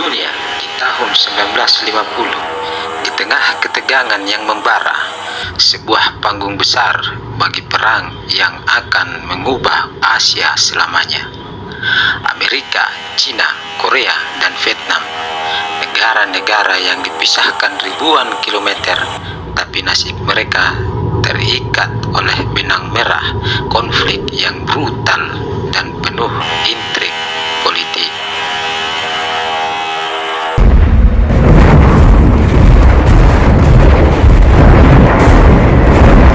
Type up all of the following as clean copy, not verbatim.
dunia di tahun 1950, di tengah ketegangan yang membara, sebuah panggung besar bagi perang yang akan mengubah Asia selamanya. Amerika, Cina, Korea, dan Vietnam, negara-negara yang dipisahkan ribuan kilometer, tapi nasib mereka terikat oleh benang merah konflik yang brutal dan penuh intrik politik.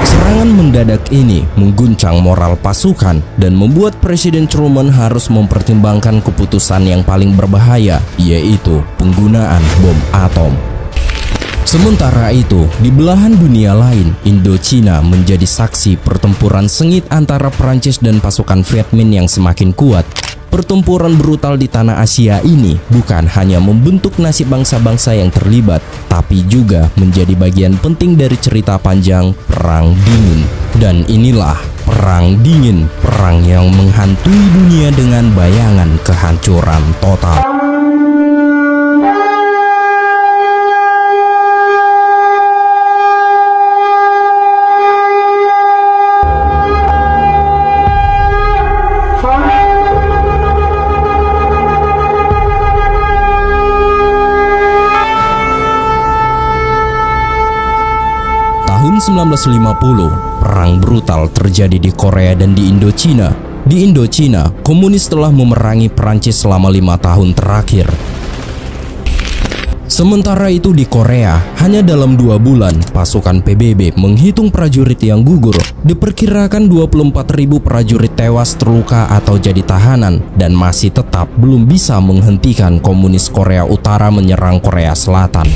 Serangan mendadak ini mengguncang moral pasukan dan membuat Presiden Truman harus mempertimbangkan keputusan yang paling berbahaya, yaitu penggunaan bom atom. Sementara itu, di belahan dunia lain, Indochina menjadi saksi pertempuran sengit antara Prancis dan pasukan Vietmin yang semakin kuat. Pertempuran brutal di tanah Asia ini bukan hanya membentuk nasib bangsa-bangsa yang terlibat, tapi juga menjadi bagian penting dari cerita panjang Perang Dingin. Dan inilah Perang Dingin, perang yang menghantui dunia dengan bayangan kehancuran total. Tahun 1950, perang brutal terjadi di Korea dan di Indochina. Di Indochina, komunis telah memerangi Prancis selama 5 tahun terakhir. Sementara itu di Korea, hanya dalam 2 bulan, pasukan PBB menghitung prajurit yang gugur. Diperkirakan 24.000 prajurit tewas, terluka, atau jadi tahanan, dan masih tetap belum bisa menghentikan komunis Korea Utara menyerang Korea Selatan.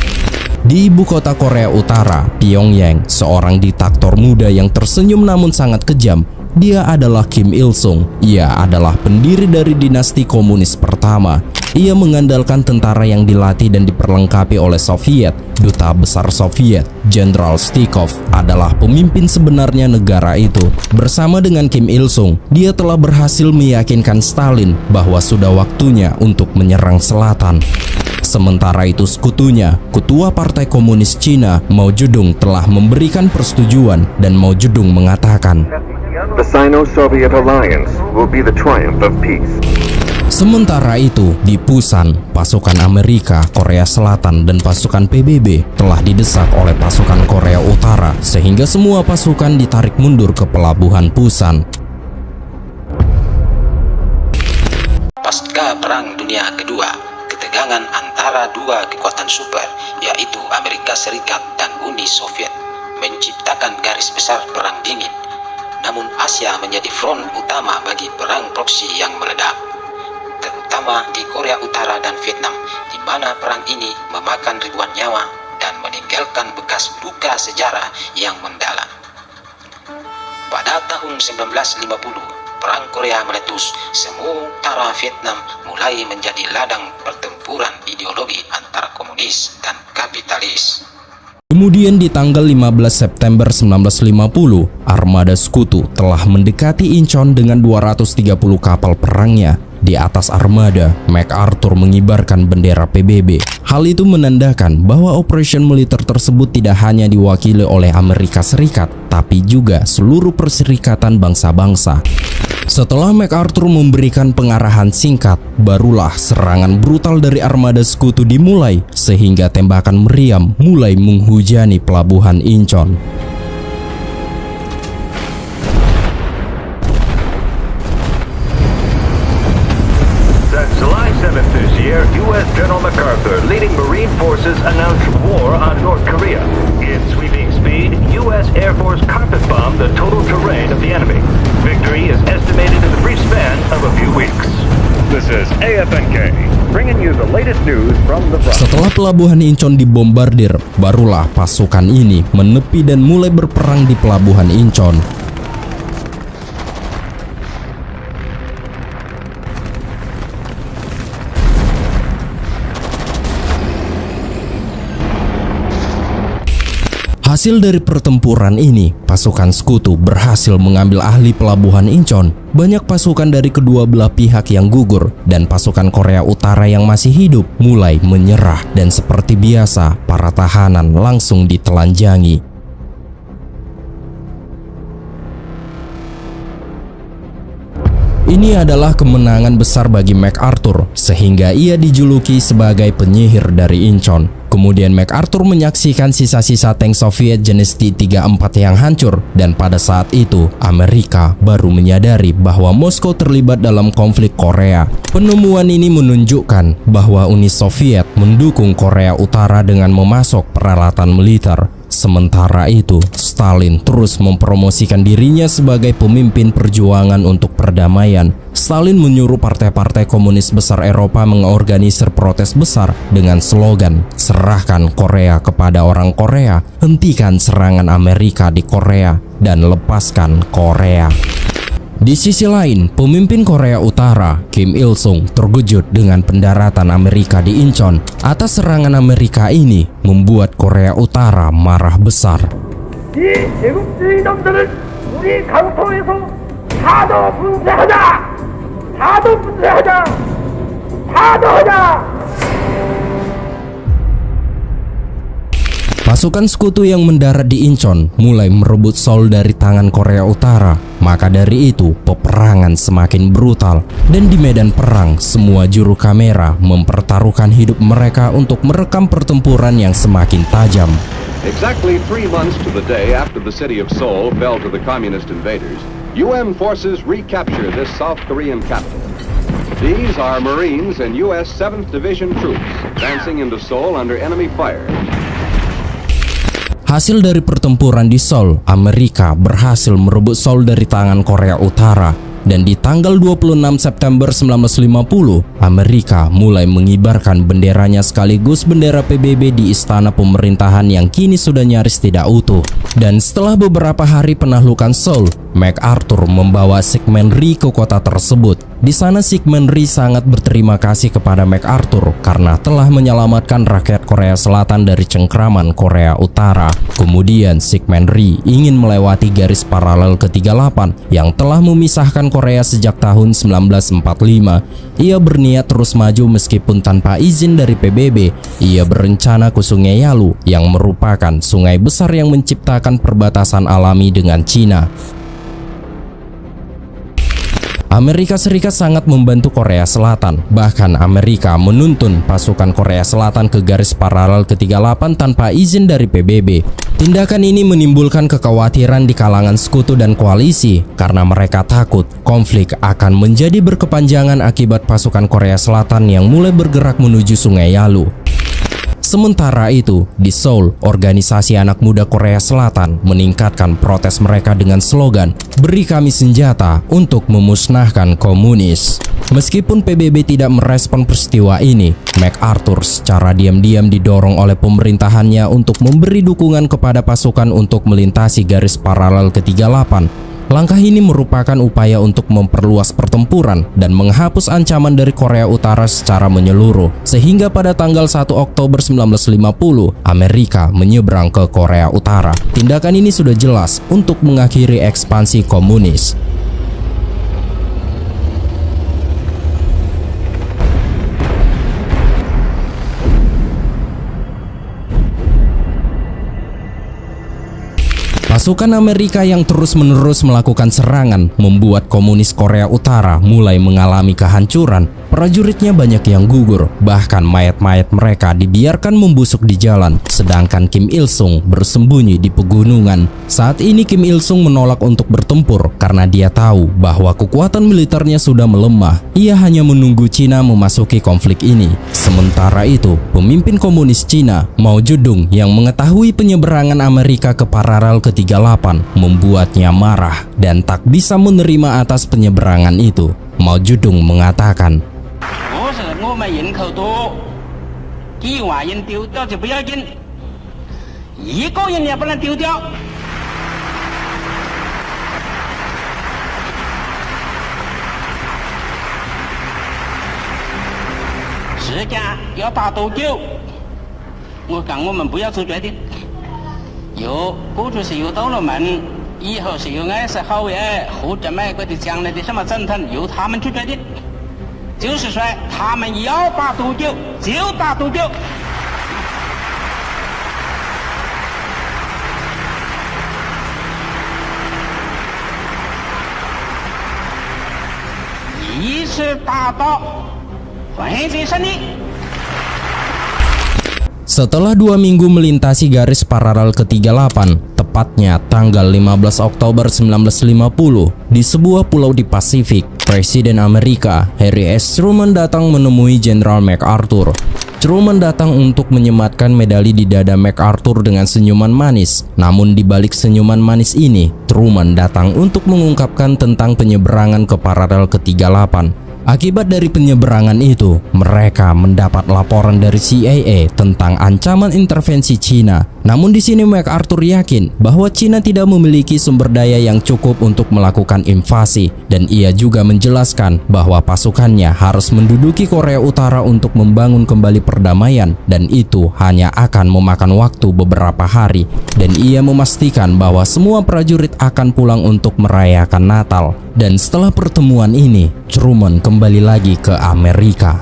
Di ibu kota Korea Utara, Pyongyang, seorang diktator muda yang tersenyum namun sangat kejam. Dia adalah Kim Il-sung. Ia adalah pendiri dari dinasti komunis pertama. Ia mengandalkan tentara yang dilatih dan diperlengkapi oleh Soviet. Duta Besar Soviet, Jenderal Stikov, adalah pemimpin sebenarnya negara itu. Bersama dengan Kim Il-sung, dia telah berhasil meyakinkan Stalin bahwa sudah waktunya untuk menyerang selatan. Sementara itu sekutunya, Ketua Partai Komunis Cina, Mao Zedong, telah memberikan persetujuan dan Mao Zedong mengatakan, "The Sino-Soviet alliance will be the triumph of peace." Sementara itu, di Pusan, pasukan Amerika, Korea Selatan, dan pasukan PBB telah didesak oleh pasukan Korea Utara sehingga semua pasukan ditarik mundur ke pelabuhan Pusan. Pasca Perang Dunia Kedua, ketegangan antara dua kekuatan super, yaitu Amerika Serikat dan Uni Soviet, menciptakan garis besar Perang Dingin. Namun Asia menjadi front utama bagi perang proksi yang meledak, terutama di Korea Utara dan Vietnam, di mana perang ini memakan ribuan nyawa dan meninggalkan bekas luka sejarah yang mendalam. Pada tahun 1950, Perang Korea meletus, sementara Vietnam mulai menjadi ladang pertempuran ideologi antara komunis dan kapitalis. Kemudian di tanggal 15 September 1950, armada sekutu telah mendekati Incheon dengan 230 kapal perangnya. Di atas armada, MacArthur mengibarkan bendera PBB. Hal itu menandakan bahwa operasi militer tersebut tidak hanya diwakili oleh Amerika Serikat, tapi juga seluruh perserikatan bangsa-bangsa. Setelah MacArthur memberikan pengarahan singkat, barulah serangan brutal dari armada sekutu dimulai, sehingga tembakan meriam mulai menghujani pelabuhan Incheon. July 7th this year, U.S. General MacArthur, leading Marine forces, announced war on North Korea. In sweeping speed, U.S. Air Force carpet-bombed the total terrain of the enemy. Victory is estimated in the brief span of a few weeks. This is AFNK, bringing you the latest news from the front. Setelah pelabuhan Incheon dibombardir, barulah pasukan ini menepi dan mulai berperang di pelabuhan Incheon. Hasil dari pertempuran ini, pasukan sekutu berhasil mengambil alih pelabuhan Incheon. Banyak pasukan dari kedua belah pihak yang gugur dan pasukan Korea Utara yang masih hidup mulai menyerah, dan seperti biasa, para tahanan langsung ditelanjangi. Ini adalah kemenangan besar bagi MacArthur, sehingga ia dijuluki sebagai penyihir dari Incheon. Kemudian MacArthur menyaksikan sisa-sisa tank Soviet jenis T-34 yang hancur, dan pada saat itu Amerika baru menyadari bahwa Moskow terlibat dalam konflik Korea. Penemuan ini menunjukkan bahwa Uni Soviet mendukung Korea Utara dengan memasok peralatan militer. Sementara itu, Stalin terus mempromosikan dirinya sebagai pemimpin perjuangan untuk perdamaian. Stalin menyuruh partai-partai komunis besar Eropa mengorganisir protes besar dengan slogan, "Serahkan Korea kepada orang Korea, hentikan serangan Amerika di Korea, dan lepaskan Korea." Di sisi lain, pemimpin Korea Utara, Kim Il-sung, terkejut dengan pendaratan Amerika di Incheon. Atas serangan Amerika ini membuat Korea Utara marah besar. 이 제국주의 놈들을 우리 강토에서 다도 분쇄하자! 다도 분쇄하자! 다도 하자! Pasukan sekutu yang mendarat di Incheon mulai merebut Seoul dari tangan Korea Utara. Maka dari itu, peperangan semakin brutal, dan di medan perang, semua juru kamera mempertaruhkan hidup mereka untuk merekam pertempuran yang semakin tajam. Exactly 3 months to the day after the city of Seoul fell to the communist invaders, UN forces recapture this South Korean capital. These are Marines and U.S. 7th Division troops advancing into Seoul under enemy fire. Hasil dari pertempuran di Seoul, Amerika berhasil merebut Seoul dari tangan Korea Utara, dan di tanggal 26 September 1950, Amerika mulai mengibarkan benderanya sekaligus bendera PBB di istana pemerintahan yang kini sudah nyaris tidak utuh. Dan setelah beberapa hari penaklukan Seoul, MacArthur membawa Syngman Rhee ke kota tersebut. Di sana Syngman Rhee sangat berterima kasih kepada MacArthur karena telah menyelamatkan rakyat Korea Selatan dari cengkraman Korea Utara. Kemudian Syngman Rhee ingin melewati garis paralel ke-38 yang telah memisahkan Korea sejak tahun 1945. Ia berniat terus maju meskipun tanpa izin dari PBB. Ia berencana ke Sungai Yalu yang merupakan sungai besar yang menciptakan perbatasan alami dengan Cina. Amerika Serikat sangat membantu Korea Selatan. Bahkan Amerika menuntun pasukan Korea Selatan ke garis paralel ke-38 tanpa izin dari PBB. Tindakan ini menimbulkan kekhawatiran di kalangan sekutu dan koalisi karena mereka takut konflik akan menjadi berkepanjangan akibat pasukan Korea Selatan yang mulai bergerak menuju Sungai Yalu. Sementara itu, di Seoul, organisasi anak muda Korea Selatan meningkatkan protes mereka dengan slogan, "Beri kami senjata untuk memusnahkan komunis." Meskipun PBB tidak merespon peristiwa ini, MacArthur secara diam-diam didorong oleh pemerintahannya untuk memberi dukungan kepada pasukan untuk melintasi garis paralel ke-38. Langkah ini merupakan upaya untuk memperluas pertempuran dan menghapus ancaman dari Korea Utara secara menyeluruh, sehingga pada tanggal 1 Oktober 1950, Amerika menyeberang ke Korea Utara. Tindakan ini sudah jelas untuk mengakhiri ekspansi komunis. Pasukan Amerika yang terus-menerus melakukan serangan membuat komunis Korea Utara mulai mengalami kehancuran. Prajuritnya banyak yang gugur, bahkan mayat-mayat mereka dibiarkan membusuk di jalan, sedangkan Kim Il-sung bersembunyi di pegunungan. Saat ini Kim Il-sung menolak untuk bertempur karena dia tahu bahwa kekuatan militernya sudah melemah. Ia hanya menunggu Cina memasuki konflik ini. Sementara itu, pemimpin komunis Cina, Mao Zedong, yang mengetahui penyeberangan Amerika ke paralel ke-38 membuatnya marah dan tak bisa menerima atas penyeberangan itu. Mao Zedong mengatakan, 有过去是有到了门，以后是由爱是好耶，或者美国的将来的什么总统由他们去决定。就是说，他们要打多久就打多久。一次打到会的胜利。 Setelah 2 minggu melintasi garis paralel ke-38, tepatnya tanggal 15 Oktober 1950, di sebuah pulau di Pasifik, Presiden Amerika Harry S. Truman datang menemui Jenderal MacArthur. Truman datang untuk menyematkan medali di dada MacArthur dengan senyuman manis. Namun di balik senyuman manis ini, Truman datang untuk mengungkapkan tentang penyeberangan ke paralel ke-38. Akibat dari penyeberangan itu, mereka mendapat laporan dari CIA tentang ancaman intervensi Cina. Namun di sini MacArthur yakin bahwa Cina tidak memiliki sumber daya yang cukup untuk melakukan invasi, dan ia juga menjelaskan bahwa pasukannya harus menduduki Korea Utara untuk membangun kembali perdamaian, dan itu hanya akan memakan waktu beberapa hari. Dan ia memastikan bahwa semua prajurit akan pulang untuk merayakan Natal. Dan setelah pertemuan ini, Truman kembali lagi ke Amerika.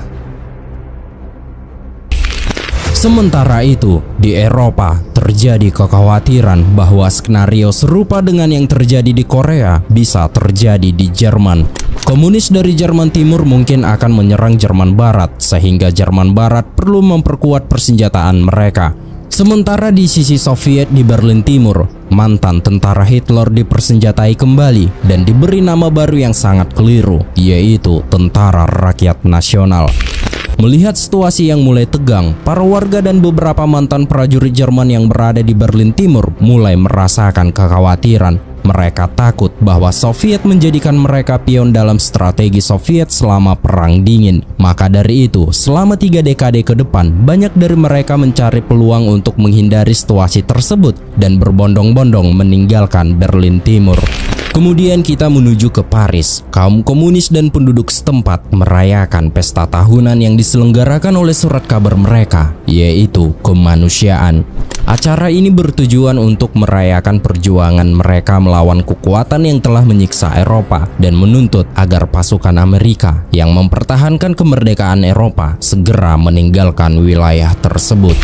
Sementara itu, di Eropa terjadi kekhawatiran bahwa skenario serupa dengan yang terjadi di Korea bisa terjadi di Jerman. Komunis dari Jerman Timur mungkin akan menyerang Jerman Barat, sehingga Jerman Barat perlu memperkuat persenjataan mereka. Sementara di sisi Soviet di Berlin Timur, mantan tentara Hitler dipersenjatai kembali dan diberi nama baru yang sangat keliru, yaitu Tentara Rakyat Nasional. Melihat situasi yang mulai tegang, para warga dan beberapa mantan prajurit Jerman yang berada di Berlin Timur mulai merasakan kekhawatiran. Mereka takut bahwa Soviet menjadikan mereka pion dalam strategi Soviet selama Perang Dingin. Maka dari itu, selama 3 dekade ke depan, banyak dari mereka mencari peluang untuk menghindari situasi tersebut dan berbondong-bondong meninggalkan Berlin Timur. Kemudian kita menuju ke Paris. Kaum komunis dan penduduk setempat merayakan pesta tahunan yang diselenggarakan oleh surat kabar mereka, yaitu kemanusiaan. Acara ini bertujuan untuk merayakan perjuangan mereka melawan kekuatan yang telah menyiksa Eropa dan menuntut agar pasukan Amerika yang mempertahankan kemerdekaan Eropa segera meninggalkan wilayah tersebut.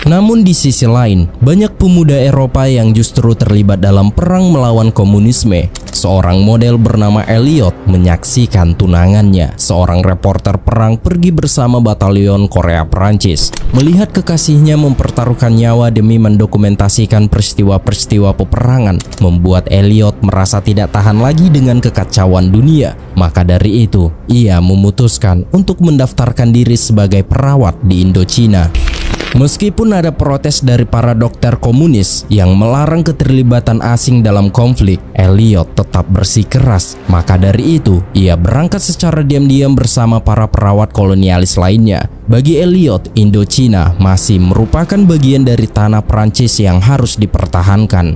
Namun di sisi lain, banyak pemuda Eropa yang justru terlibat dalam perang melawan komunisme. Seorang model bernama Elliot menyaksikan tunangannya, seorang reporter perang, pergi bersama batalion Korea Perancis. Melihat kekasihnya mempertaruhkan nyawa demi mendokumentasikan peristiwa-peristiwa peperangan, membuat Elliot merasa tidak tahan lagi dengan kekacauan dunia. Maka dari itu, ia memutuskan untuk mendaftarkan diri sebagai perawat di Indochina. Meskipun ada protes dari para dokter komunis yang melarang keterlibatan asing dalam konflik, Elliot tetap bersikeras. Maka dari itu, ia berangkat secara diam-diam bersama para perawat kolonialis lainnya. Bagi Elliot, Indochina masih merupakan bagian dari tanah Prancis yang harus dipertahankan.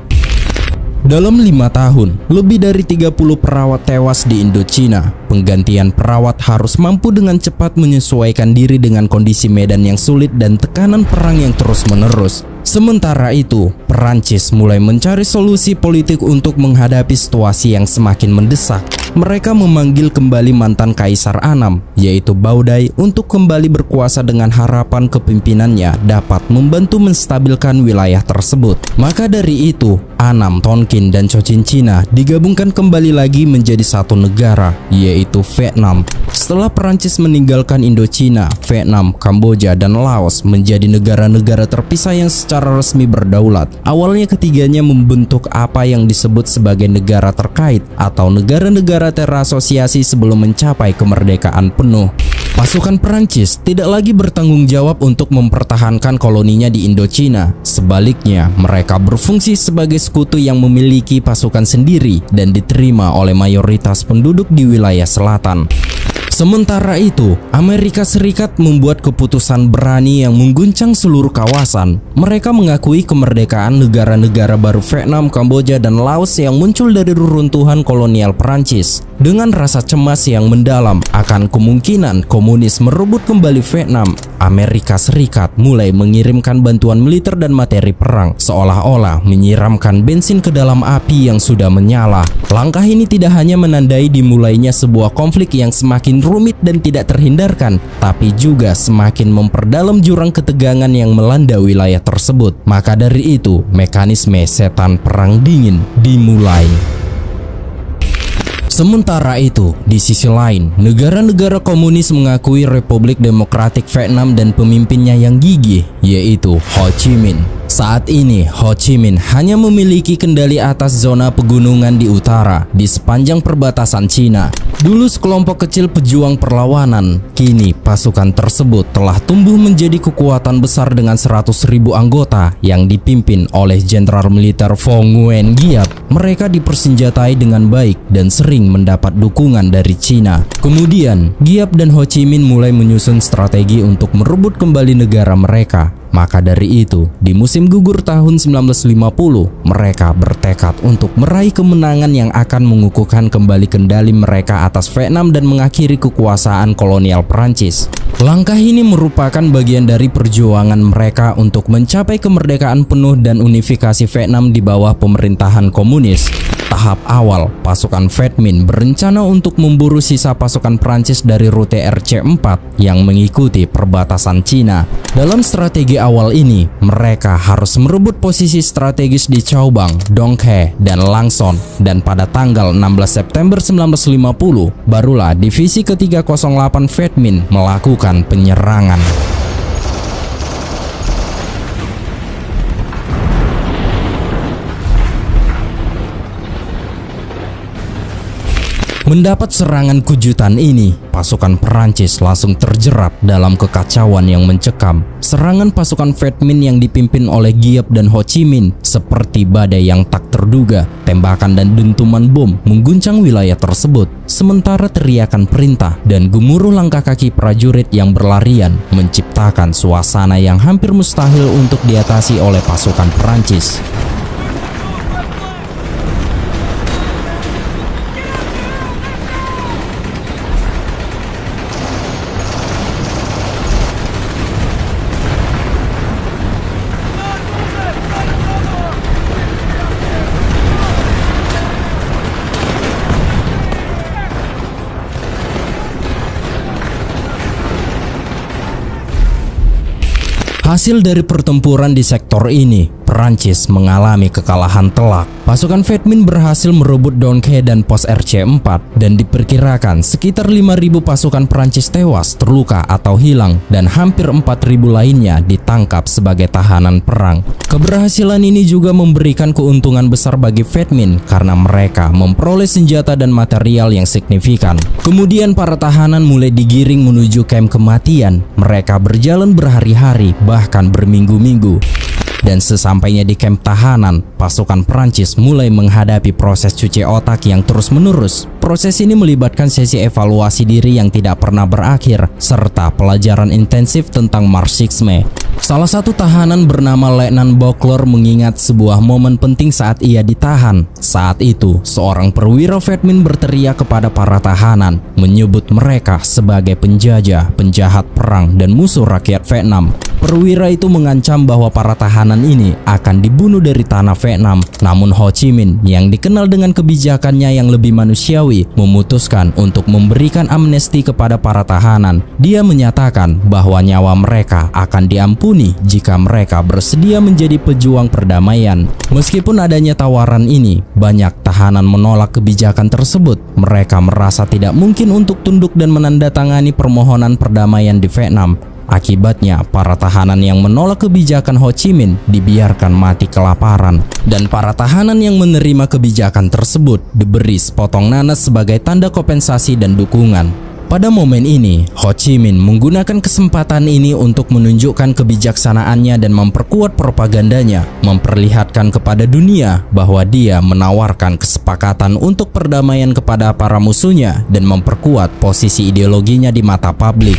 Dalam 5 tahun, lebih dari 30 perawat tewas di Indochina. Penggantian perawat harus mampu dengan cepat menyesuaikan diri dengan kondisi medan yang sulit dan tekanan perang yang terus-menerus. Sementara itu, Perancis mulai mencari solusi politik untuk menghadapi situasi yang semakin mendesak. Mereka memanggil kembali mantan Kaisar Anam, yaitu Baudouin, untuk kembali berkuasa dengan harapan kepimpinannya dapat membantu menstabilkan wilayah tersebut. Maka dari itu, Anam, Tonkin, dan Cochinchina digabungkan kembali lagi menjadi satu negara, yaitu Vietnam. Setelah Perancis meninggalkan Indochina, Vietnam, Kamboja, dan Laos menjadi negara-negara terpisah yang secara resmi berdaulat. Awalnya ketiganya membentuk apa yang disebut sebagai negara terkait atau negara-negara terasosiasi sebelum mencapai kemerdekaan penuh. Pasukan Perancis tidak lagi bertanggung jawab untuk mempertahankan koloninya di Indochina. Sebaliknya, mereka berfungsi sebagai sekutu yang memiliki pasukan sendiri dan diterima oleh mayoritas penduduk di wilayah selatan. Sementara itu, Amerika Serikat membuat keputusan berani yang mengguncang seluruh kawasan. Mereka mengakui kemerdekaan negara-negara baru Vietnam, Kamboja, dan Laos yang muncul dari reruntuhan kolonial Perancis. Dengan rasa cemas yang mendalam akan kemungkinan komunis merebut kembali Vietnam, Amerika Serikat mulai mengirimkan bantuan militer dan materi perang, seolah-olah menyiramkan bensin ke dalam api yang sudah menyala. Langkah ini tidak hanya menandai dimulainya sebuah konflik yang semakin rumit dan tidak terhindarkan, tapi juga semakin memperdalam jurang ketegangan yang melanda wilayah tersebut. Maka dari itu, mekanisme setan perang dingin dimulai. Sementara itu, di sisi lain, negara-negara komunis mengakui Republik Demokratik Vietnam dan pemimpinnya yang gigih, yaitu Ho Chi Minh. Saat ini, Ho Chi Minh hanya memiliki kendali atas zona pegunungan di utara, di sepanjang perbatasan Cina. Dulu sekelompok kecil pejuang perlawanan, kini pasukan tersebut telah tumbuh menjadi kekuatan besar dengan 100.000 anggota yang dipimpin oleh Jenderal Militer Vo Nguyen Giap. Mereka dipersenjatai dengan baik dan sering mendapat dukungan dari Cina. Kemudian, Giap dan Ho Chi Minh mulai menyusun strategi untuk merebut kembali negara mereka. Maka dari itu, di musim gugur tahun 1950, mereka bertekad untuk meraih kemenangan yang akan mengukuhkan kembali kendali mereka atas Vietnam dan mengakhiri kekuasaan kolonial Perancis. Langkah ini merupakan bagian dari perjuangan mereka untuk mencapai kemerdekaan penuh dan unifikasi Vietnam di bawah pemerintahan komunis. Tahap awal, pasukan Viet Minh berencana untuk memburu sisa pasukan Prancis dari rute RC4 yang mengikuti perbatasan Cina. Dalam strategi awal ini, mereka harus merebut posisi strategis di Cao Bang, Dong He, dan Lang Son. Dan pada tanggal 16 September 1950, barulah divisi ke-308 Viet Minh melakukan penyerangan. Mendapat serangan kejutan ini, pasukan Perancis langsung terjerat dalam kekacauan yang mencekam. Serangan pasukan Viet Minh yang dipimpin oleh Giap dan Ho Chi Minh seperti badai yang tak terduga. Tembakan dan dentuman bom mengguncang wilayah tersebut. Sementara teriakan perintah dan gemuruh langkah kaki prajurit yang berlarian menciptakan suasana yang hampir mustahil untuk diatasi oleh pasukan Perancis. Hasil dari pertempuran di sektor ini, Perancis mengalami kekalahan telak. Pasukan Viet Minh berhasil merebut Dong He dan pos RC4 dan diperkirakan sekitar 5.000 pasukan Perancis tewas, terluka atau hilang dan hampir 4.000 lainnya ditangkap sebagai tahanan perang. Keberhasilan ini juga memberikan keuntungan besar bagi Viet Minh karena mereka memperoleh senjata dan material yang signifikan. Kemudian para tahanan mulai digiring menuju kamp kematian. Mereka berjalan berhari-hari bahkan berminggu-minggu. Dan sesampainya di kamp tahanan, pasukan Perancis mulai menghadapi proses cuci otak yang terus-menerus. Proses ini melibatkan sesi evaluasi diri yang tidak pernah berakhir, serta pelajaran intensif tentang Marxisme. Salah satu tahanan bernama Letnan Bockler mengingat sebuah momen penting saat ia ditahan. Saat itu, seorang perwira Viet Minh berteriak kepada para tahanan, menyebut mereka sebagai penjajah, penjahat perang, dan musuh rakyat Vietnam. Perwira itu mengancam bahwa para tahanan ini akan dibunuh dari tanah Vietnam. Namun Ho Chi Minh yang dikenal dengan kebijakannya yang lebih manusiawi memutuskan untuk memberikan amnesti kepada para tahanan. Dia menyatakan bahwa nyawa mereka akan diampuni jika mereka bersedia menjadi pejuang perdamaian. Meskipun adanya tawaran ini, banyak tahanan menolak kebijakan tersebut. Mereka merasa tidak mungkin untuk tunduk dan menandatangani permohonan perdamaian di Vietnam. Akibatnya, para tahanan yang menolak kebijakan Ho Chi Minh dibiarkan mati kelaparan. Dan para tahanan yang menerima kebijakan tersebut diberi sepotong nanas sebagai tanda kompensasi dan dukungan. Pada momen ini, Ho Chi Minh menggunakan kesempatan ini untuk menunjukkan kebijaksanaannya dan memperkuat propagandanya, memperlihatkan kepada dunia bahwa dia menawarkan kesepakatan untuk perdamaian kepada para musuhnya dan memperkuat posisi ideologinya di mata publik.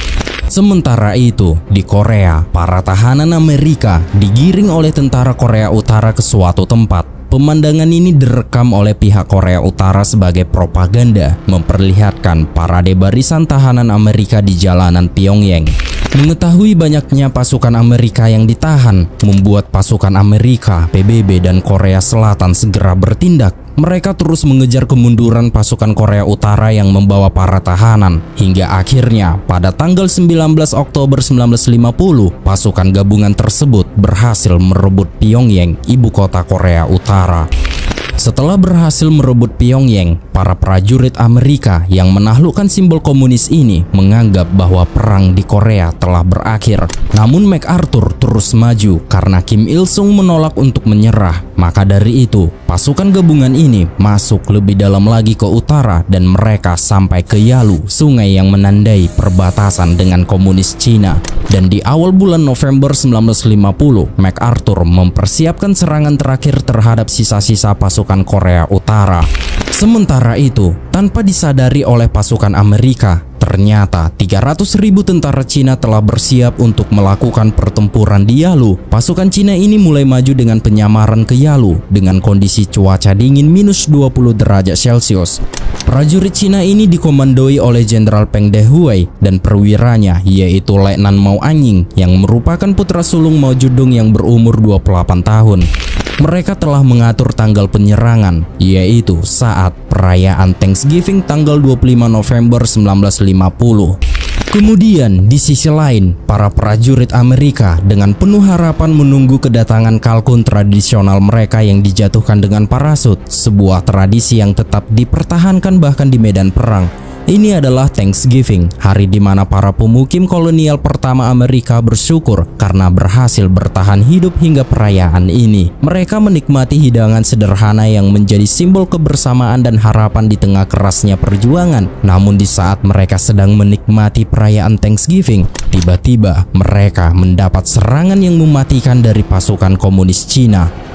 Sementara itu, di Korea, para tahanan Amerika digiring oleh tentara Korea Utara ke suatu tempat. Pemandangan ini direkam oleh pihak Korea Utara sebagai propaganda, memperlihatkan parade barisan tahanan Amerika di jalanan Pyongyang. Mengetahui banyaknya pasukan Amerika yang ditahan, membuat pasukan Amerika, PBB, dan Korea Selatan segera bertindak. Mereka terus mengejar kemunduran pasukan Korea Utara yang membawa para tahanan. Hingga akhirnya, pada tanggal 19 Oktober 1950, pasukan gabungan tersebut berhasil merebut Pyongyang, ibu kota Korea Utara. Setelah berhasil merebut Pyongyang, para prajurit Amerika yang menaklukkan simbol komunis ini menganggap bahwa perang di Korea telah berakhir. Namun MacArthur terus maju karena Kim Il-sung menolak untuk menyerah. Maka dari itu, pasukan gabungan ini masuk lebih dalam lagi ke utara dan mereka sampai ke Yalu, sungai yang menandai perbatasan dengan komunis Cina. Dan di awal bulan November 1950, MacArthur mempersiapkan serangan terakhir terhadap sisa-sisa pasukan Korea Utara. Sementara itu, tanpa disadari oleh pasukan Amerika, ternyata 300.000 tentara Cina telah bersiap untuk melakukan pertempuran di Yalu. Pasukan Cina ini mulai maju dengan penyamaran ke Yalu dengan kondisi cuaca dingin minus 20 derajat Celcius. Prajurit Cina ini dikomandoi oleh Jenderal Peng Dehuai dan perwiranya yaitu Letnan Mao Anying yang merupakan putra sulung Mao Zedong yang berumur 28 tahun. Mereka telah mengatur tanggal penyerangan, yaitu saat perayaan Thanksgiving tanggal 25 November 1950. Kemudian, di sisi lain, para prajurit Amerika dengan penuh harapan menunggu kedatangan kalkun tradisional mereka yang dijatuhkan dengan parasut, sebuah tradisi yang tetap dipertahankan bahkan di medan perang. Ini adalah Thanksgiving, hari di mana para pemukim kolonial pertama Amerika bersyukur karena berhasil bertahan hidup hingga perayaan ini. Mereka menikmati hidangan sederhana yang menjadi simbol kebersamaan dan harapan di tengah kerasnya perjuangan. Namun di saat mereka sedang menikmati perayaan Thanksgiving, tiba-tiba mereka mendapat serangan yang mematikan dari pasukan komunis Cina.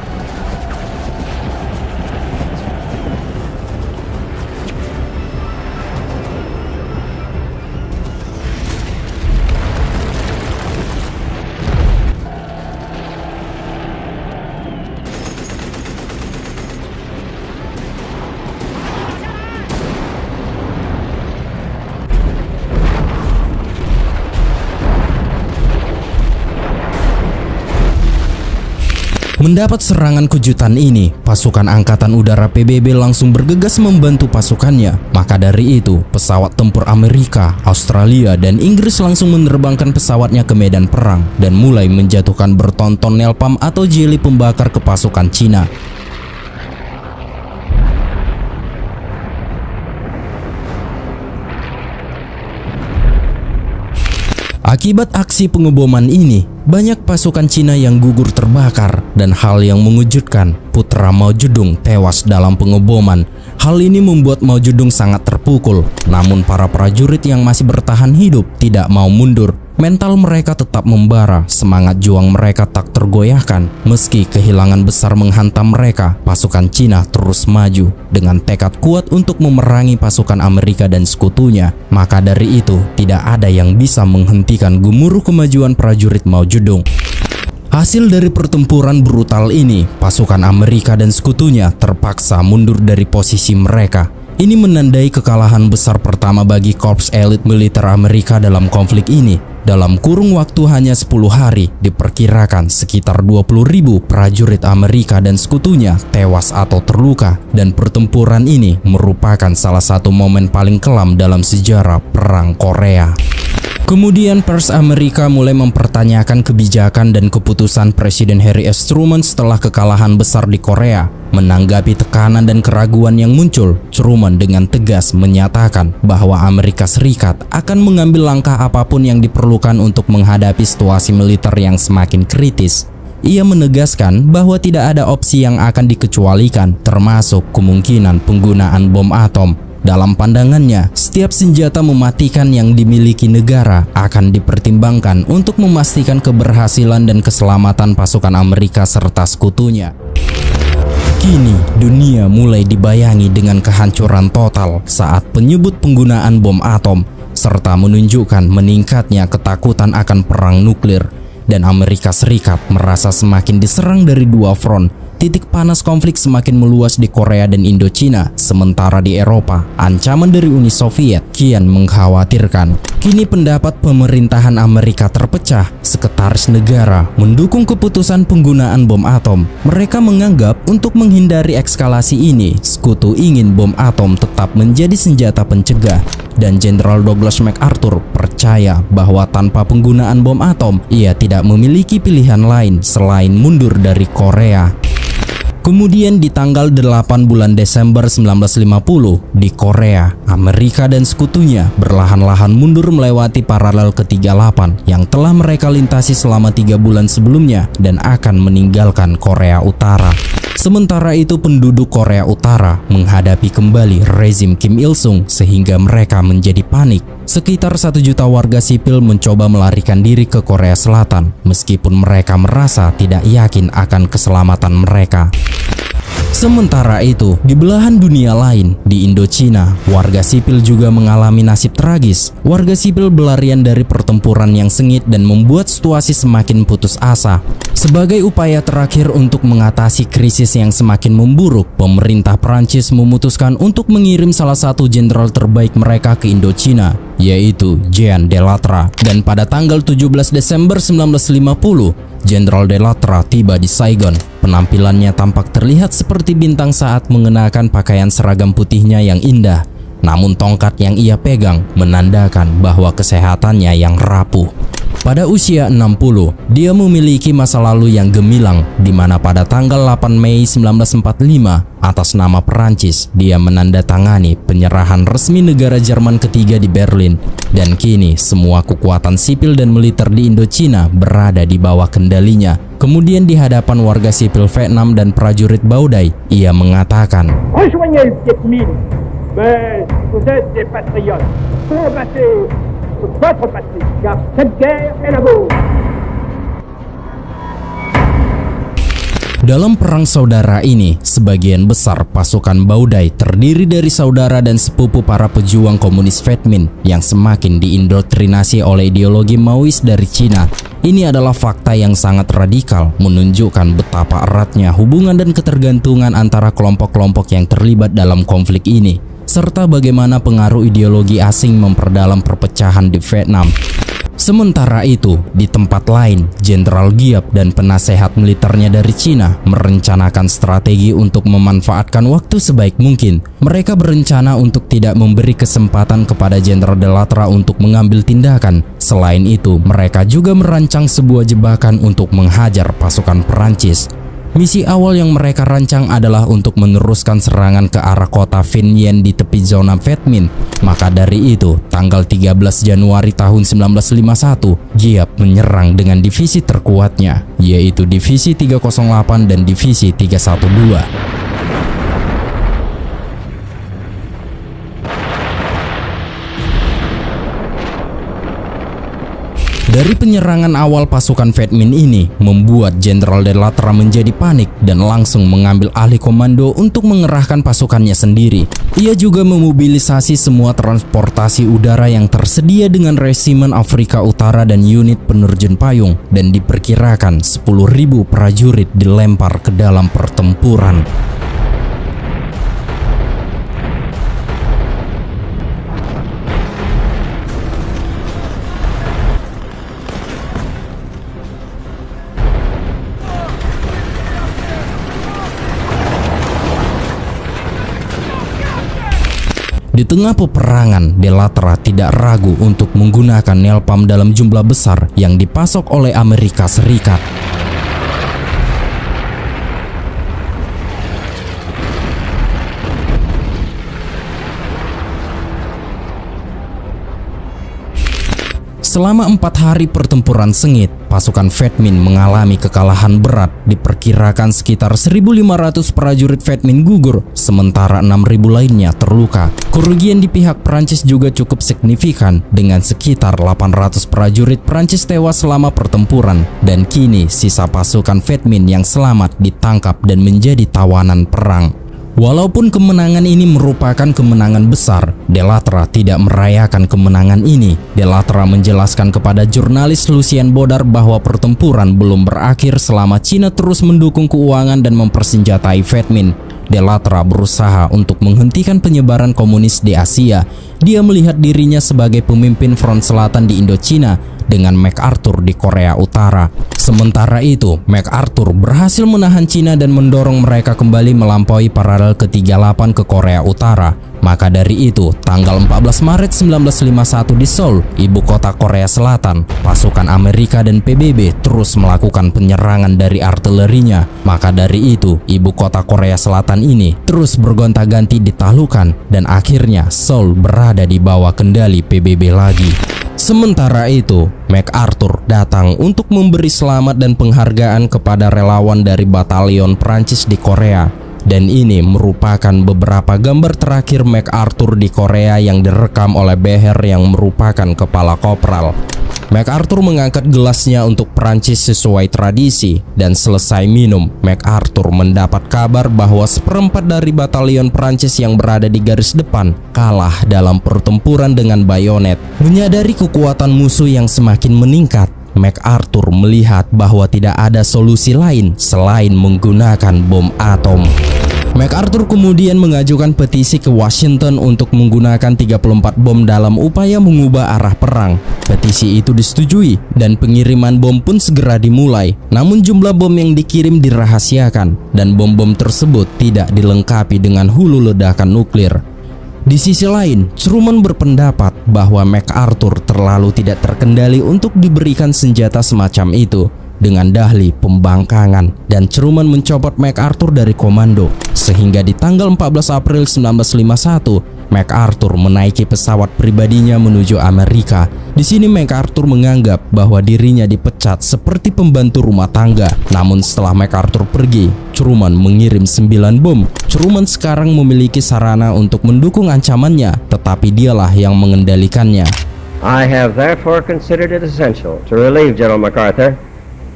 Mendapat serangan kejutan ini, pasukan Angkatan Udara PBB langsung bergegas membantu pasukannya. Maka dari itu, pesawat tempur Amerika, Australia, dan Inggris langsung menerbangkan pesawatnya ke medan perang dan mulai menjatuhkan bertonton napalm atau jeli pembakar ke pasukan Cina. Akibat aksi pengeboman ini, banyak pasukan Cina yang gugur terbakar dan hal yang mengejutkan, putra Mao Zedong tewas dalam pengeboman. Hal ini membuat Mao Zedong sangat terpukul. Namun para prajurit yang masih bertahan hidup tidak mau mundur. Mental mereka tetap membara, semangat juang mereka tak tergoyahkan. Meski kehilangan besar menghantam mereka, pasukan Cina terus maju dengan tekad kuat untuk memerangi pasukan Amerika dan sekutunya. Maka dari itu, tidak ada yang bisa menghentikan gemuruh kemajuan prajurit Mao Zedong. Hasil dari pertempuran brutal ini, pasukan Amerika dan sekutunya terpaksa mundur dari posisi mereka. Ini menandai kekalahan besar pertama bagi korps elit militer Amerika dalam konflik ini. Dalam kurung waktu hanya 10 hari, diperkirakan sekitar 20.000 prajurit Amerika dan sekutunya tewas atau terluka, dan pertempuran ini merupakan salah satu momen paling kelam dalam sejarah Perang Korea. Kemudian pers Amerika mulai mempertanyakan kebijakan dan keputusan Presiden Harry S. Truman setelah kekalahan besar di Korea. Menanggapi tekanan dan keraguan yang muncul, Truman dengan tegas menyatakan bahwa Amerika Serikat akan mengambil langkah apapun yang diperlukan untuk menghadapi situasi militer yang semakin kritis. Ia menegaskan bahwa tidak ada opsi yang akan dikecualikan, termasuk kemungkinan penggunaan bom atom. Dalam pandangannya, setiap senjata mematikan yang dimiliki negara akan dipertimbangkan untuk memastikan keberhasilan dan keselamatan pasukan Amerika serta sekutunya. Kini, dunia mulai dibayangi dengan kehancuran total saat menyebut penggunaan bom atom, serta menunjukkan meningkatnya ketakutan akan perang nuklir. Dan Amerika Serikat merasa semakin diserang dari dua front. titik panas konflik semakin meluas di Korea dan Indochina, sementara di Eropa, ancaman dari Uni Soviet kian mengkhawatirkan. Kini pendapat pemerintahan Amerika terpecah. Sekretaris negara mendukung keputusan penggunaan bom atom. Mereka menganggap untuk menghindari eskalasi ini, sekutu ingin bom atom tetap menjadi senjata pencegah. Dan Jenderal Douglas MacArthur percaya bahwa tanpa penggunaan bom atom, ia tidak memiliki pilihan lain selain mundur dari Korea. Kemudian di tanggal 8 bulan Desember 1950 di Korea, Amerika dan sekutunya berlahan-lahan mundur melewati paralel ke-38 yang telah mereka lintasi selama 3 bulan sebelumnya dan akan meninggalkan Korea Utara. Sementara itu penduduk Korea Utara menghadapi kembali rezim Kim Il-sung sehingga mereka menjadi panik. Sekitar 1 juta warga sipil mencoba melarikan diri ke Korea Selatan meskipun mereka merasa tidak yakin akan keselamatan mereka. Sementara itu, di belahan dunia lain, di Indochina, warga sipil juga mengalami nasib tragis. Warga sipil berlarian dari pertempuran yang sengit dan membuat situasi semakin putus asa. Sebagai upaya terakhir untuk mengatasi krisis yang semakin memburuk, pemerintah Prancis memutuskan untuk mengirim salah satu jenderal terbaik mereka ke Indochina, yaitu Jean Delattre. Dan pada tanggal 17 Desember 1950, Jenderal Delattre tiba di Saigon. Penampilannya tampak terlihat seperti bintang saat mengenakan pakaian seragam putihnya yang indah. Namun tongkat yang ia pegang menandakan bahwa kesehatannya yang rapuh. Pada usia 60, dia memiliki masa lalu yang gemilang, di mana pada tanggal 8 Mei 1945, atas nama Perancis, dia menandatangani penyerahan resmi negara Jerman ketiga di Berlin. Dan kini, semua kekuatan sipil dan militer di Indochina berada di bawah kendalinya. Kemudian di hadapan warga sipil Vietnam dan prajurit Baudai, ia mengatakan, Rejoignez le Viet Minh, mais vous êtes des patriotes. Combattez votre patrie, car cette guerre est la vôtre. Dalam perang saudara ini, sebagian besar pasukan Baudai terdiri dari saudara dan sepupu para pejuang komunis Viet Minh yang semakin diindoktrinasi oleh ideologi Maois dari Cina. Ini adalah fakta yang sangat radikal, menunjukkan betapa eratnya hubungan dan ketergantungan antara kelompok-kelompok yang terlibat dalam konflik ini, serta bagaimana pengaruh ideologi asing memperdalam perpecahan di Vietnam. Sementara itu, di tempat lain, Jenderal Giap dan penasehat militernya dari Cina merencanakan strategi untuk memanfaatkan waktu sebaik mungkin. Mereka berencana untuk tidak memberi kesempatan kepada Jenderal Delattre untuk mengambil tindakan. Selain itu, mereka juga merancang sebuah jebakan untuk menghajar pasukan Perancis. Misi awal yang mereka rancang adalah untuk meneruskan serangan ke arah kota Vinh Yên di tepi zona Viet Minh. Maka dari itu, tanggal 13 Januari tahun 1951, Giap menyerang dengan divisi terkuatnya, yaitu Divisi 308 dan Divisi 312. Dari penyerangan awal pasukan Viet Minh ini membuat Jenderal Delattre menjadi panik dan langsung mengambil alih komando untuk mengerahkan pasukannya sendiri. Ia juga memobilisasi semua transportasi udara yang tersedia dengan resimen Afrika Utara dan unit penerjun payung, dan diperkirakan 10.000 prajurit dilempar ke dalam pertempuran. Di tengah peperangan, Delattre tidak ragu untuk menggunakan napalm dalam jumlah besar yang dipasok oleh Amerika Serikat. Selama 4 hari pertempuran sengit, pasukan Viet Minh mengalami kekalahan berat. Diperkirakan sekitar 1.500 prajurit Viet Minh gugur, sementara 6.000 lainnya terluka. Kerugian di pihak Prancis juga cukup signifikan, dengan sekitar 800 prajurit Prancis tewas selama pertempuran, dan kini sisa pasukan Viet Minh yang selamat ditangkap dan menjadi tawanan perang. Walaupun kemenangan ini merupakan kemenangan besar, Delattre tidak merayakan kemenangan ini. Delattre menjelaskan kepada jurnalis Lucien Bodar bahwa pertempuran belum berakhir selama Cina terus mendukung keuangan dan mempersenjatai Viet Minh. Delattre berusaha untuk menghentikan penyebaran komunis di Asia. Dia melihat dirinya sebagai pemimpin front selatan di Indochina dengan MacArthur di Korea Utara. Sementara itu, MacArthur berhasil menahan Cina dan mendorong mereka kembali melampaui paralel ke-38 ke Korea Utara. Maka dari itu, tanggal 14 Maret 1951 di Seoul, ibu kota Korea Selatan, pasukan Amerika dan PBB terus melakukan penyerangan dari artilerinya. Maka dari itu, ibu kota Korea Selatan ini terus bergonta-ganti ditaklukkan dan akhirnya Seoul berada di bawah kendali PBB lagi. Sementara itu, MacArthur datang untuk memberi selamat dan penghargaan kepada relawan dari batalion Prancis di Korea. Dan ini merupakan beberapa gambar terakhir MacArthur di Korea yang direkam oleh Behr yang merupakan kepala kopral. MacArthur mengangkat gelasnya untuk Prancis sesuai tradisi, dan selesai minum, MacArthur mendapat kabar bahwa seperempat dari batalion Prancis yang berada di garis depan kalah dalam pertempuran dengan bayonet. Menyadari kekuatan musuh yang semakin meningkat, MacArthur melihat bahwa tidak ada solusi lain selain menggunakan bom atom. MacArthur kemudian mengajukan petisi ke Washington untuk menggunakan 34 bom dalam upaya mengubah arah perang. Petisi itu disetujui dan pengiriman bom pun segera dimulai. Namun jumlah bom yang dikirim dirahasiakan dan bom-bom tersebut tidak dilengkapi dengan hulu ledakan nuklir. Di sisi lain, Truman berpendapat bahwa MacArthur terlalu tidak terkendali untuk diberikan senjata semacam itu dengan dahli pembangkangan, dan Truman mencopot MacArthur dari komando. Sehingga di tanggal 14 April 1951, MacArthur menaiki pesawat pribadinya menuju Amerika. Di sini MacArthur menganggap bahwa dirinya dipecat seperti pembantu rumah tangga. Namun setelah MacArthur pergi, Truman mengirim 9 bom. Truman sekarang memiliki sarana untuk mendukung ancamannya, tetapi dialah yang mengendalikannya. I have therefore considered it essential to relieve General MacArthur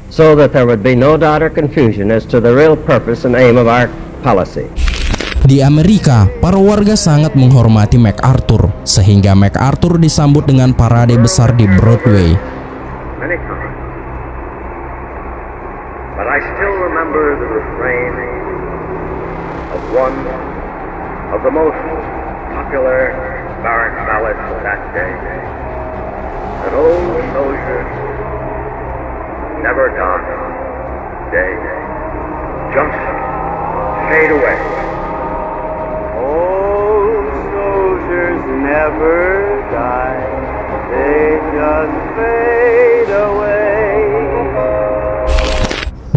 so that there would be no doubt or confusion as to the real purpose and aim of our policy. Di Amerika, para warga sangat menghormati MacArthur, sehingga MacArthur disambut dengan parade besar di Broadway. Many times. But I still remember the refrain of one of the most popular barrack ballads of that day. An old soldier never die, day just fade away. Old soldiers never die, they just fade away.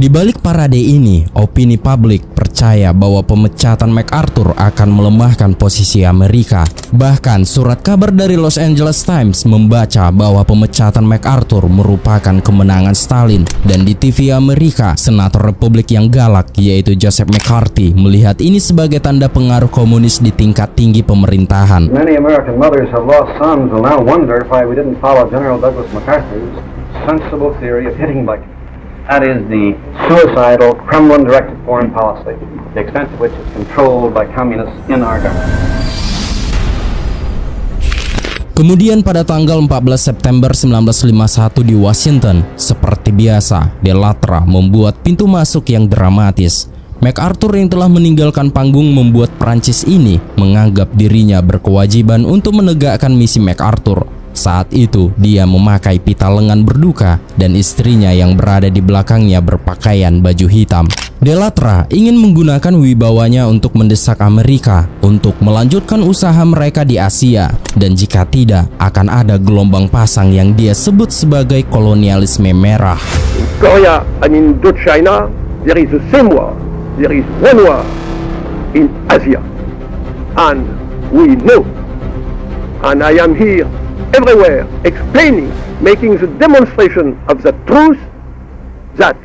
Di balik parade ini, opini publik percaya bahwa pemecatan MacArthur akan melemahkan posisi Amerika. Bahkan surat kabar dari Los Angeles Times membaca bahwa pemecatan MacArthur merupakan kemenangan Stalin. Dan di TV Amerika, senator Republik yang galak yaitu Joseph McCarthy melihat ini sebagai tanda pengaruh komunis di tingkat tinggi pemerintahan. Many American mothers have lost sons and now wonder why we didn't follow General Douglas MacArthur's sensible theory of hitting back. That is the suicidal, Kremlin-directed foreign policy, the extent of which is controlled by communists in our government. Kemudian pada tanggal 14 September 1951 di Washington, seperti biasa, Delattre membuat pintu masuk yang dramatis. MacArthur yang telah meninggalkan panggung membuat Prancis ini menganggap dirinya berkewajiban untuk menegakkan misi MacArthur. Saat itu, dia memakai pita lengan berduka dan istrinya yang berada di belakangnya berpakaian baju hitam. Delattre ingin menggunakan wibawanya untuk mendesak Amerika untuk melanjutkan usaha mereka di Asia, dan jika tidak, akan ada gelombang pasang yang dia sebut sebagai kolonialisme merah. In Korea and in Indochina, there is the same war. There is one war in Asia. And we know. And I am here everywhere explaining, making the demonstration of the truth that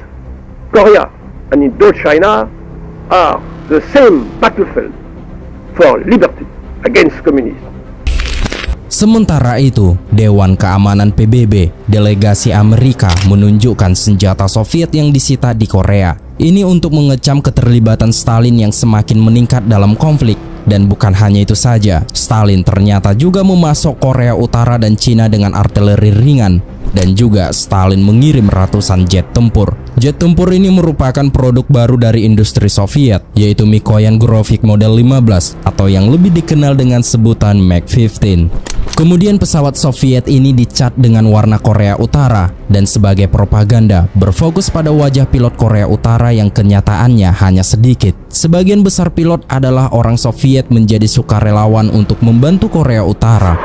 Korea and Indochina are the same battlefield for liberty against communism. Sementara itu, Dewan Keamanan PBB, delegasi Amerika menunjukkan senjata Soviet yang disita di Korea. Ini untuk mengecam keterlibatan Stalin yang semakin meningkat dalam konflik. Dan bukan hanya itu saja, Stalin ternyata juga memasok Korea Utara dan Cina dengan artileri ringan. Dan juga Stalin mengirim ratusan jet tempur. Jet tempur ini merupakan produk baru dari industri Soviet, yaitu Mikoyan Gorovik model 15 atau yang lebih dikenal dengan sebutan MiG-15. Kemudian pesawat Soviet ini dicat dengan warna Korea Utara dan sebagai propaganda berfokus pada wajah pilot Korea Utara yang kenyataannya hanya sedikit. Sebagian besar pilot adalah orang Soviet menjadi sukarelawan untuk membantu Korea Utara.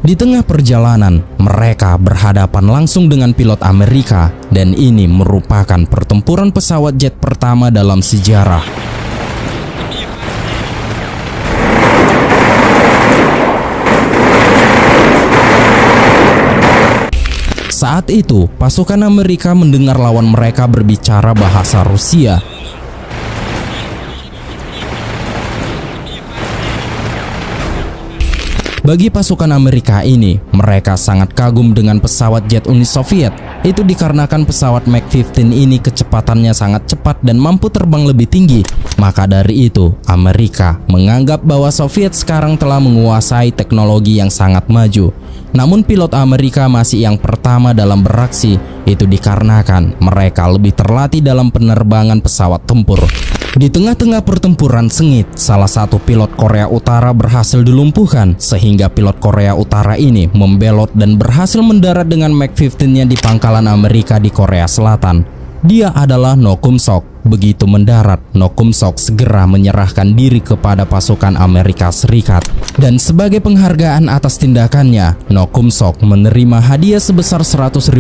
Di tengah perjalanan, mereka berhadapan langsung dengan pilot Amerika dan ini merupakan pertempuran pesawat jet pertama dalam sejarah. Saat itu, pasukan Amerika mendengar lawan mereka berbicara bahasa Rusia. Bagi pasukan Amerika ini, mereka sangat kagum dengan pesawat jet Uni Soviet. Itu dikarenakan pesawat MiG-15 ini kecepatannya sangat cepat dan mampu terbang lebih tinggi. Maka dari itu, Amerika menganggap bahwa Soviet sekarang telah menguasai teknologi yang sangat maju. Namun pilot Amerika masih yang pertama dalam beraksi. Itu dikarenakan mereka lebih terlatih dalam penerbangan pesawat tempur. Di tengah-tengah pertempuran sengit, salah satu pilot Korea Utara berhasil dilumpuhkan sehingga pilot Korea Utara ini membelot dan berhasil mendarat dengan MiG-15-nya di pangkalan Amerika di Korea Selatan. Dia adalah No Kum Sok. Begitu mendarat, No Kum Sok segera menyerahkan diri kepada pasukan Amerika Serikat. Dan sebagai penghargaan atas tindakannya, No Kum Sok menerima hadiah sebesar $100.000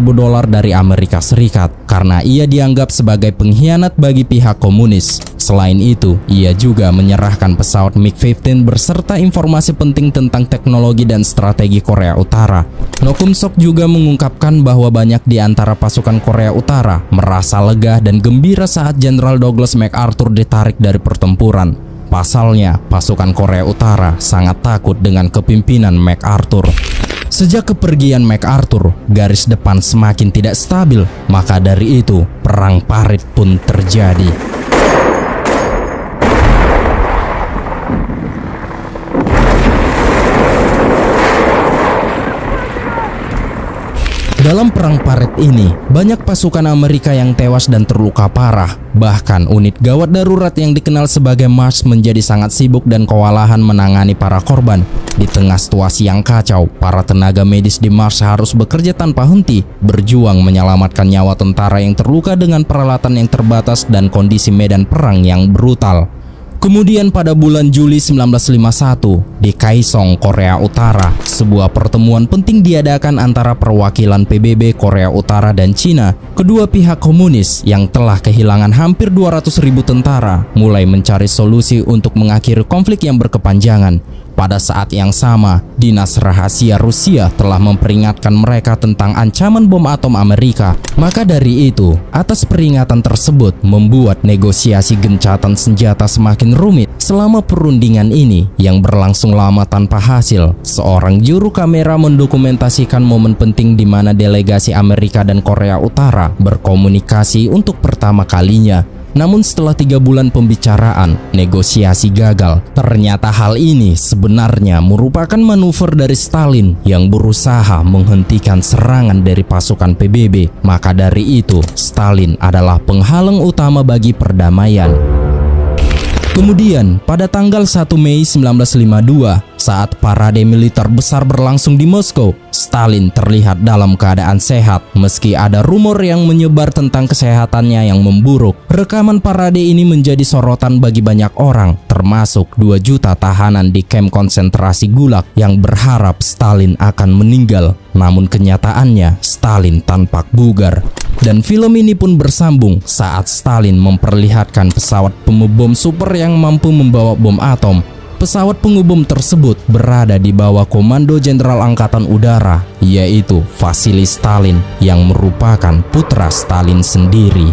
dari Amerika Serikat karena ia dianggap sebagai pengkhianat bagi pihak komunis. Selain itu, ia juga menyerahkan pesawat MiG-15 beserta informasi penting tentang teknologi dan strategi Korea Utara. No Kum Sok juga mengungkapkan bahwa banyak di antara pasukan Korea Utara merasa lega dan gembira saat Jenderal Douglas MacArthur ditarik dari pertempuran. Pasalnya, pasukan Korea Utara sangat takut dengan kepimpinan MacArthur. Sejak kepergian MacArthur, garis depan semakin tidak stabil, maka dari itu perang parit pun terjadi. Dalam perang parit ini, banyak pasukan Amerika yang tewas dan terluka parah. Bahkan unit gawat darurat yang dikenal sebagai MARS menjadi sangat sibuk dan kewalahan menangani para korban. Di tengah situasi yang kacau, para tenaga medis di MARS harus bekerja tanpa henti, berjuang menyelamatkan nyawa tentara yang terluka dengan peralatan yang terbatas dan kondisi medan perang yang brutal. Kemudian pada bulan Juli 1951, di Kaesong, Korea Utara, sebuah pertemuan penting diadakan antara perwakilan PBB Korea Utara dan Cina. Kedua pihak komunis yang telah kehilangan hampir 200.000 tentara mulai mencari solusi untuk mengakhiri konflik yang berkepanjangan. Pada saat yang sama, Dinas Rahasia Rusia telah memperingatkan mereka tentang ancaman bom atom Amerika. Maka dari itu, atas peringatan tersebut membuat negosiasi gencatan senjata semakin rumit. Selama perundingan ini yang berlangsung lama tanpa hasil, seorang juru kamera mendokumentasikan momen penting di mana delegasi Amerika dan Korea Utara berkomunikasi untuk pertama kalinya. Namun setelah 3 bulan pembicaraan, negosiasi gagal. Ternyata hal ini sebenarnya merupakan manuver dari Stalin yang berusaha menghentikan serangan dari pasukan PBB. Maka dari itu, Stalin adalah penghalang utama bagi perdamaian. Kemudian, pada tanggal 1 Mei 1952, saat parade militer besar berlangsung di Moskow, Stalin terlihat dalam keadaan sehat meski ada rumor yang menyebar tentang kesehatannya yang memburuk. Rekaman parade ini menjadi sorotan bagi banyak orang, termasuk 2 juta tahanan di kamp konsentrasi Gulag yang berharap Stalin akan meninggal. Namun kenyataannya, Stalin tampak bugar. Dan film ini pun bersambung saat Stalin memperlihatkan pesawat pembom super yang mampu membawa bom atom. Pesawat pengebom tersebut berada di bawah komando Jenderal Angkatan Udara, yaitu Vasily Stalin yang merupakan putra Stalin sendiri.